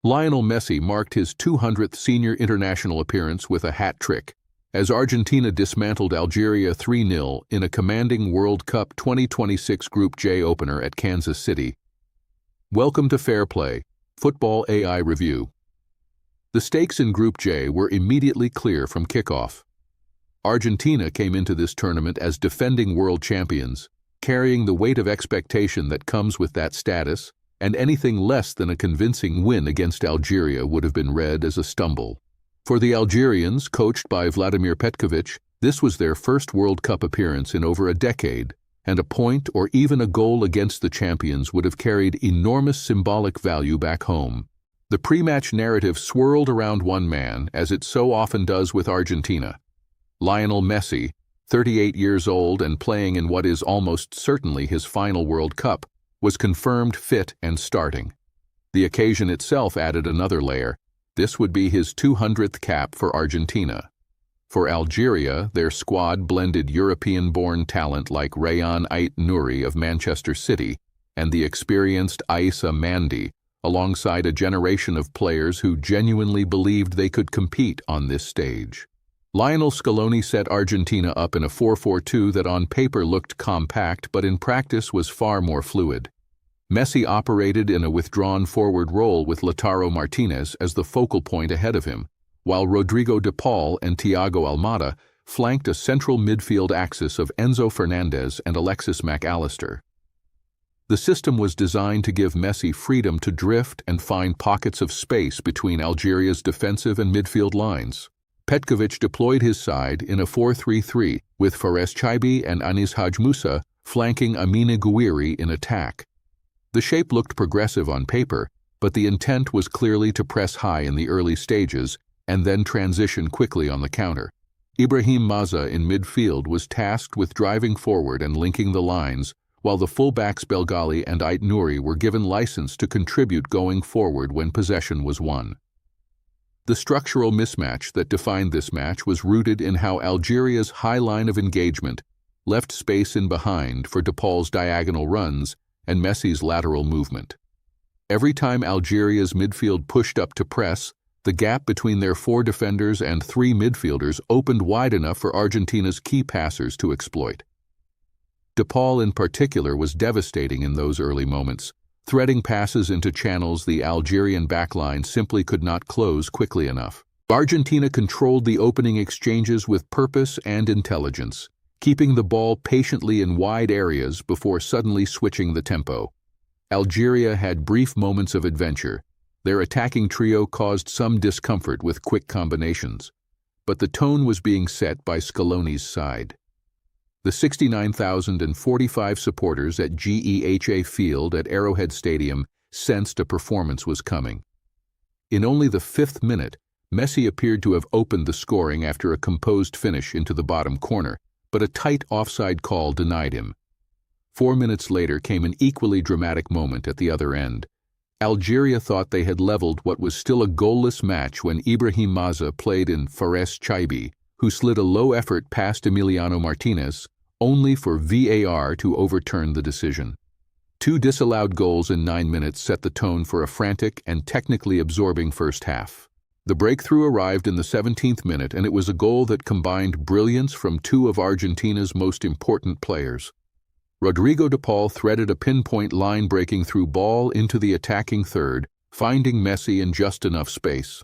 Lionel Messi marked his 200th senior international appearance with a hat trick, as Argentina dismantled Algeria 3-0 in a commanding World Cup 2026 Group J opener at Kansas City. Welcome to FairPlay, Football AI Review. The stakes in Group J were immediately clear from kickoff. Argentina came into this tournament as defending world champions, carrying the weight of expectation that comes with that status, and anything less than a convincing win against Algeria would have been read as a stumble. For the Algerians, coached by Vladimir Petkovic, this was their first World Cup appearance in over a decade, and a point or even a goal against the champions would have carried enormous symbolic value back home. The pre-match narrative swirled around one man, as it so often does with Argentina. Lionel Messi, 38 years old and playing in what is almost certainly his final World Cup, was confirmed fit and starting. The occasion itself added another layer. This would be his 200th cap for Argentina. For Algeria, their squad blended European-born talent like Rayhan Ait Nouri of Manchester City and the experienced Aissa Mandi, alongside a generation of players who genuinely believed they could compete on this stage. Lionel Scaloni set Argentina up in a 4-4-2 that on paper looked compact but in practice was far more fluid. Messi operated in a withdrawn forward role with Lautaro Martinez as the focal point ahead of him, while Rodrigo de Paul and Thiago Almada flanked a central midfield axis of Enzo Fernandez and Alexis Mac Allister. The system was designed to give Messi freedom to drift and find pockets of space between Algeria's defensive and midfield lines. Petkovic deployed his side in a 4-3-3, with Fares Chaibi and Anis Hadj Moussa flanking Amina Gouiri in attack. The shape looked progressive on paper, but the intent was clearly to press high in the early stages and then transition quickly on the counter. Ibrahim Maza in midfield was tasked with driving forward and linking the lines, while the fullbacks Belgali and Ait Nouri were given license to contribute going forward when possession was won. The structural mismatch that defined this match was rooted in how Algeria's high line of engagement left space in behind for De Paul's diagonal runs and Messi's lateral movement. Every time Algeria's midfield pushed up to press, the gap between their 4 defenders and 3 midfielders opened wide enough for Argentina's key passers to exploit. De Paul in particular was devastating in those early moments, threading passes into channels the Algerian backline simply could not close quickly enough. Argentina controlled the opening exchanges with purpose and intelligence, keeping the ball patiently in wide areas before suddenly switching the tempo. Algeria had brief moments of adventure. Their attacking trio caused some discomfort with quick combinations, but the tone was being set by Scaloni's side. The 69,045 supporters at GEHA Field at Arrowhead Stadium sensed a performance was coming. In only the 5th minute, Messi appeared to have opened the scoring after a composed finish into the bottom corner, but a tight offside call denied him. 4 minutes later came an equally dramatic moment at the other end. Algeria thought they had leveled what was still a goalless match when Ibrahim Maza played in Fares Chaibi, who slid a low-effort past Emiliano Martinez, only for VAR to overturn the decision. 2 disallowed goals in 9 minutes set the tone for a frantic and technically absorbing first half. The breakthrough arrived in the 17th minute, and it was a goal that combined brilliance from 2 of Argentina's most important players. Rodrigo de Paul threaded a pinpoint line-breaking through ball into the attacking third, finding Messi in just enough space.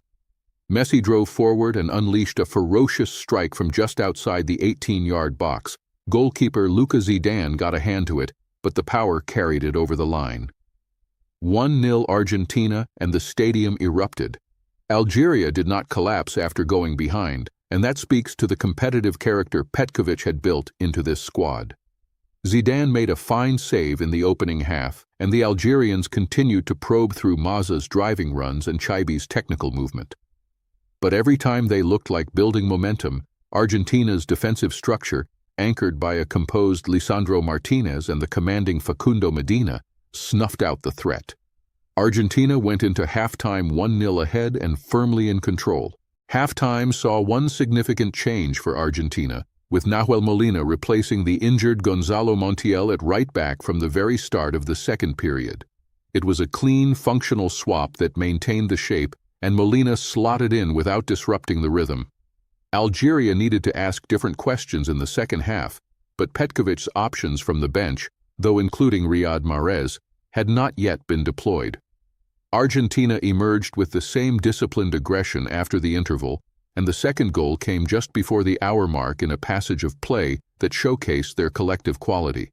Messi drove forward and unleashed a ferocious strike from just outside the 18-yard box. Goalkeeper Luka Zidane got a hand to it, but the power carried it over the line. 1-0 Argentina, and the stadium erupted. Algeria did not collapse after going behind, and that speaks to the competitive character Petkovic had built into this squad. Zidane made a fine save in the opening half, and the Algerians continued to probe through Maza's driving runs and Chaibi's technical movement. But every time they looked like building momentum, Argentina's defensive structure, anchored by a composed Lisandro Martinez and the commanding Facundo Medina, snuffed out the threat. Argentina went into halftime 1-0 ahead and firmly in control. Halftime saw one significant change for Argentina, with Nahuel Molina replacing the injured Gonzalo Montiel at right back from the very start of the second period. It was a clean, functional swap that maintained the shape, and Molina slotted in without disrupting the rhythm. Algeria needed to ask different questions in the second half, but Petkovic's options from the bench, though including Riyad Mahrez, had not yet been deployed. Argentina emerged with the same disciplined aggression after the interval, and the second goal came just before the hour mark in a passage of play that showcased their collective quality.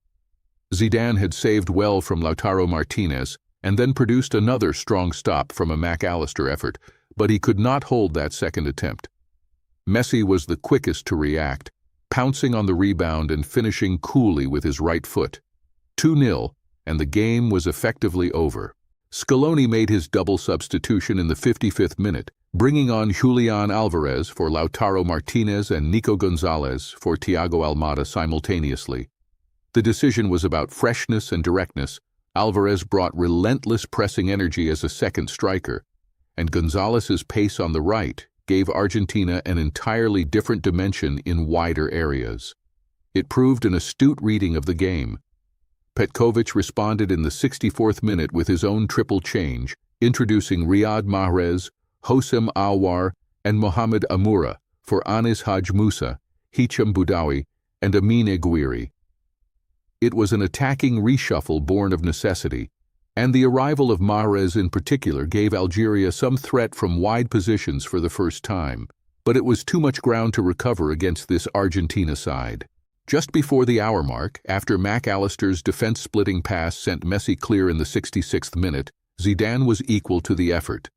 Zidane had saved well from Lautaro Martinez and then produced another strong stop from a McAllister effort, but he could not hold that second attempt. Messi was the quickest to react, pouncing on the rebound and finishing coolly with his right foot. 2-0, and the game was effectively over. Scaloni made his double substitution in the 55th minute, bringing on Julian Alvarez for Lautaro Martinez and Nico Gonzalez for Thiago Almada simultaneously. The decision was about freshness and directness. Alvarez brought relentless pressing energy as a second striker, and Gonzalez's pace on the right gave Argentina an entirely different dimension in wider areas. It proved an astute reading of the game. Petkovic responded in the 64th minute with his own triple change, introducing Riyad Mahrez, Hossein Aouar, and Mohamed Amoura for Anis Hadj Moussa, Hicham Boudaoui, and Amin Aguirre. It was an attacking reshuffle born of necessity, and the arrival of Mahrez in particular gave Algeria some threat from wide positions for the first time, but it was too much ground to recover against this Argentina side. Just before the hour mark, after McAllister's defense-splitting pass sent Messi clear in the 66th minute, Zidane was equal to the effort.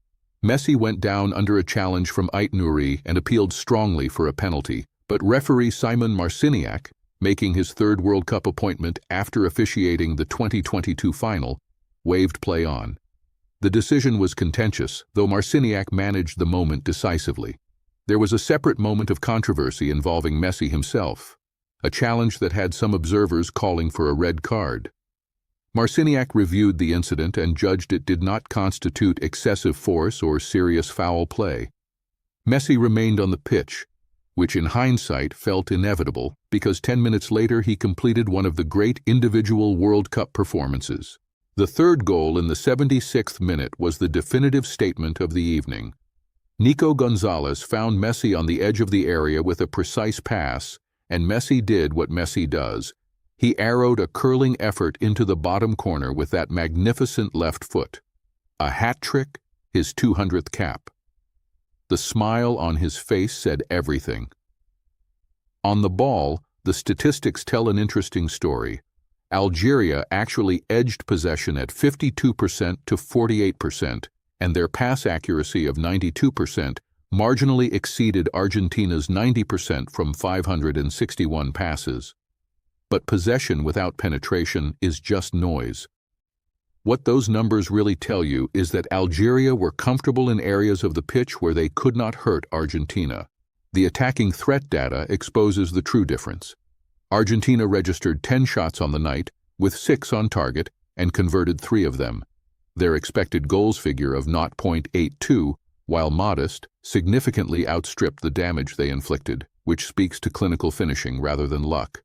Messi went down under a challenge from Ait Nouri and appealed strongly for a penalty, but referee Simon Marciniak, making his third World Cup appointment after officiating the 2022 final, waved play on. The decision was contentious, though Marciniak managed the moment decisively. There was a separate moment of controversy involving Messi himself, a challenge that had some observers calling for a red card. Marciniak reviewed the incident and judged it did not constitute excessive force or serious foul play. Messi remained on the pitch, which in hindsight felt inevitable because 10 minutes later he completed one of the great individual World Cup performances. The third goal in the 76th minute was the definitive statement of the evening. Nico Gonzalez found Messi on the edge of the area with a precise pass, and Messi did what Messi does. He arrowed a curling effort into the bottom corner with that magnificent left foot. A hat trick, his 200th cap. The smile on his face said everything. On the ball, the statistics tell an interesting story. Algeria actually edged possession at 52% to 48%, and their pass accuracy of 92% marginally exceeded Argentina's 90% from 561 passes. But possession without penetration is just noise. What those numbers really tell you is that Algeria were comfortable in areas of the pitch where they could not hurt Argentina. The attacking threat data exposes the true difference. Argentina registered 10 shots on the night, with 6 on target, and converted 3 of them. Their expected goals figure of 0.82, while modest, significantly outstripped the damage they inflicted, which speaks to clinical finishing rather than luck.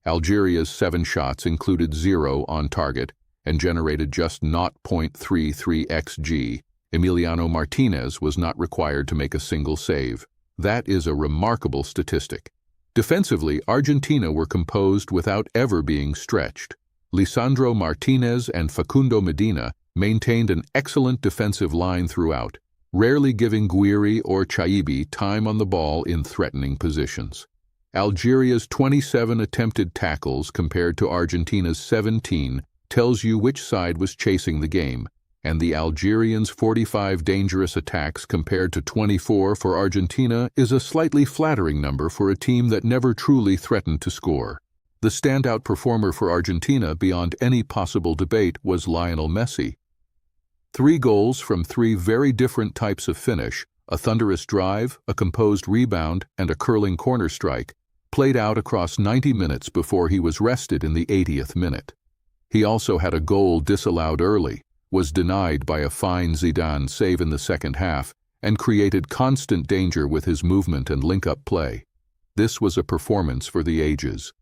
Algeria's 7 shots included 0 on target and generated just 0.33 xG. Emiliano Martinez was not required to make a single save. That is a remarkable statistic. Defensively, Argentina were composed without ever being stretched. Lisandro Martinez and Facundo Medina maintained an excellent defensive line throughout, rarely giving Guiri or Chaibi time on the ball in threatening positions. Algeria's 27 attempted tackles compared to Argentina's 17 tells you which side was chasing the game, and the Algerians' 45 dangerous attacks compared to 24 for Argentina is a slightly flattering number for a team that never truly threatened to score. The standout performer for Argentina beyond any possible debate was Lionel Messi. 3 goals from 3 very different types of finish, a thunderous drive, a composed rebound, and a curling corner strike, played out across 90 minutes before he was rested in the 80th minute. He also had a goal disallowed early, was denied by a fine Zidane save in the second half, and created constant danger with his movement and link-up play. This was a performance for the ages.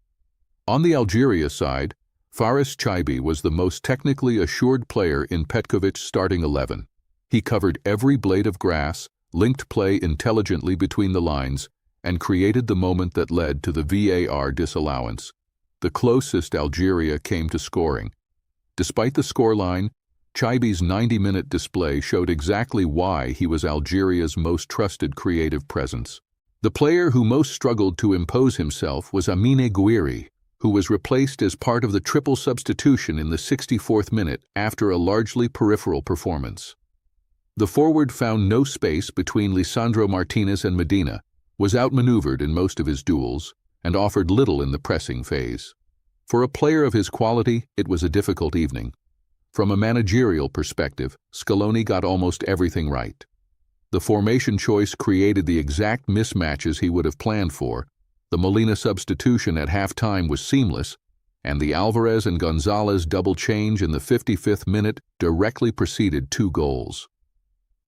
On the Algeria side, Faris Chaibi was the most technically assured player in Petkovic's starting 11. He covered every blade of grass, linked play intelligently between the lines, and created the moment that led to the VAR disallowance. The closest Algeria came to scoring. Despite the scoreline, Chaibi's 90-minute display showed exactly why he was Algeria's most trusted creative presence. The player who most struggled to impose himself was Amine Gouiri, who was replaced as part of the triple substitution in the 64th minute after a largely peripheral performance. The forward found no space between Lisandro Martinez and Medina, was outmaneuvered in most of his duels, and offered little in the pressing phase. For a player of his quality, it was a difficult evening. From a managerial perspective, Scaloni got almost everything right. The formation choice created the exact mismatches he would have planned for, the Molina substitution at halftime was seamless, and the Alvarez and Gonzalez double change in the 55th minute directly preceded 2 goals.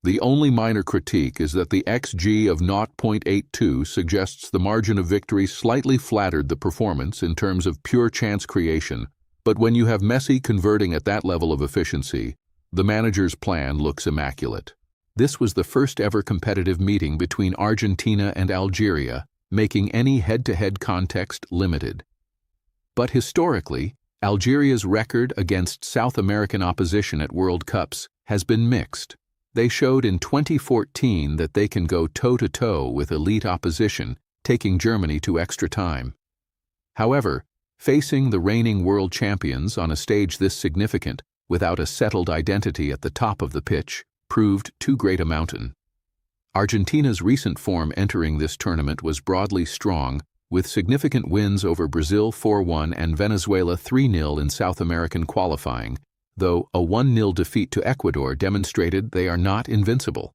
The only minor critique is that the XG of 0.82 suggests the margin of victory slightly flattered the performance in terms of pure chance creation, but when you have Messi converting at that level of efficiency, the manager's plan looks immaculate. This was the first ever competitive meeting between Argentina and Algeria, making any head-to-head context limited. But historically, Algeria's record against South American opposition at World Cups has been mixed. They showed in 2014 that they can go toe-to-toe with elite opposition, taking Germany to extra time. However, facing the reigning world champions on a stage this significant, without a settled identity at the top of the pitch, proved too great a mountain. Argentina's recent form entering this tournament was broadly strong, with significant wins over Brazil 4-1 and Venezuela 3-0 in South American qualifying, though a 1-0 defeat to Ecuador demonstrated they are not invincible.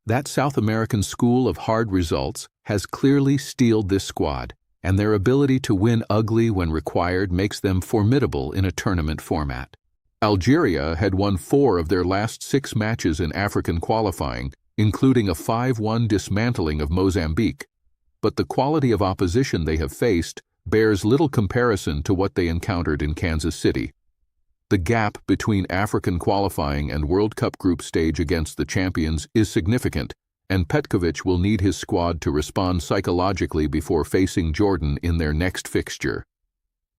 That South American school of hard results has clearly steeled this squad, and their ability to win ugly when required makes them formidable in a tournament format. Algeria had won 4 of their last 6 matches in African qualifying, including a 5-1 dismantling of Mozambique, but the quality of opposition they have faced bears little comparison to what they encountered in Kansas City. The gap between African qualifying and World Cup group stage against the champions is significant, and Petkovic will need his squad to respond psychologically before facing Jordan in their next fixture.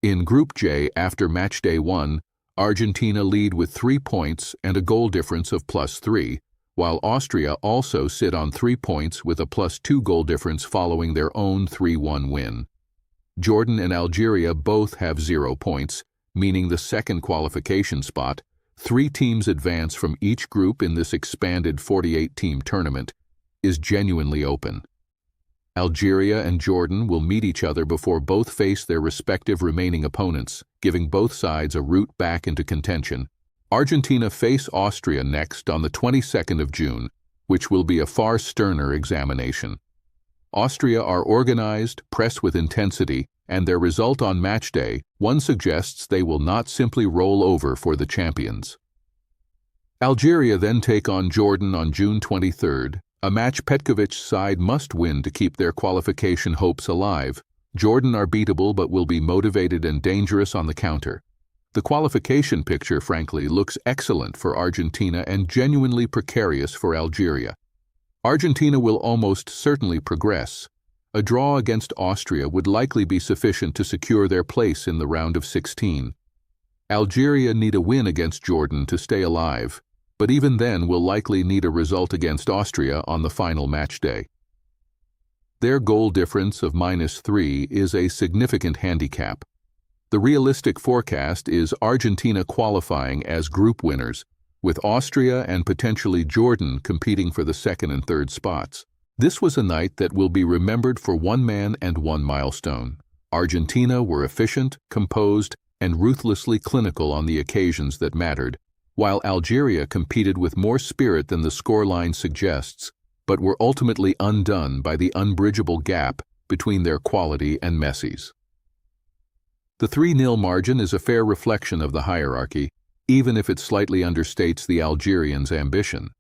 In Group J after Matchday 1, Argentina lead with 3 points and a goal difference of +3, while Austria also sit on 3 points with a +2 goal difference following their own 3-1 win. Jordan and Algeria both have 0 points, meaning the second qualification spot. 3 teams advance from each group in this expanded 48-team tournament, is genuinely open. Algeria and Jordan will meet each other before both face their respective remaining opponents, giving both sides a route back into contention. Argentina face Austria next on the 22nd of June, which will be a far sterner examination. Austria are organized, press with intensity, and their result on match day, one suggests they will not simply roll over for the champions. Algeria then take on Jordan on June 23rd, a match Petkovic's side must win to keep their qualification hopes alive. Jordan are beatable but will be motivated and dangerous on the counter. The qualification picture, frankly, looks excellent for Argentina and genuinely precarious for Algeria. Argentina will almost certainly progress. A draw against Austria would likely be sufficient to secure their place in the round of 16. Algeria need a win against Jordan to stay alive, but even then will likely need a result against Austria on the final match day. Their goal difference of -3 is a significant handicap. The realistic forecast is Argentina qualifying as group winners, with Austria and potentially Jordan competing for the 2nd and 3rd spots. This was a night that will be remembered for one man and one milestone. Argentina were efficient, composed, and ruthlessly clinical on the occasions that mattered, while Algeria competed with more spirit than the scoreline suggests, but were ultimately undone by the unbridgeable gap between their quality and Messi's. The 3-0 margin is a fair reflection of the hierarchy, even if it slightly understates the Algerians' ambition.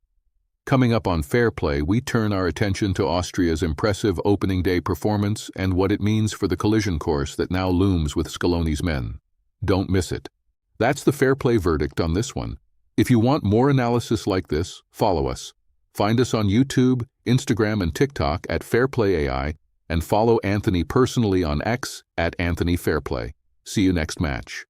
Coming up on FairPlay, we turn our attention to Austria's impressive opening day performance and what it means for the collision course that now looms with Scaloni's men. Don't miss it. That's the fair play verdict on this one. If you want more analysis like this, follow us. Find us on YouTube, Instagram, and TikTok at FairPlay AI, and follow Anthony personally on X at Anthony Fairplay. See you next match.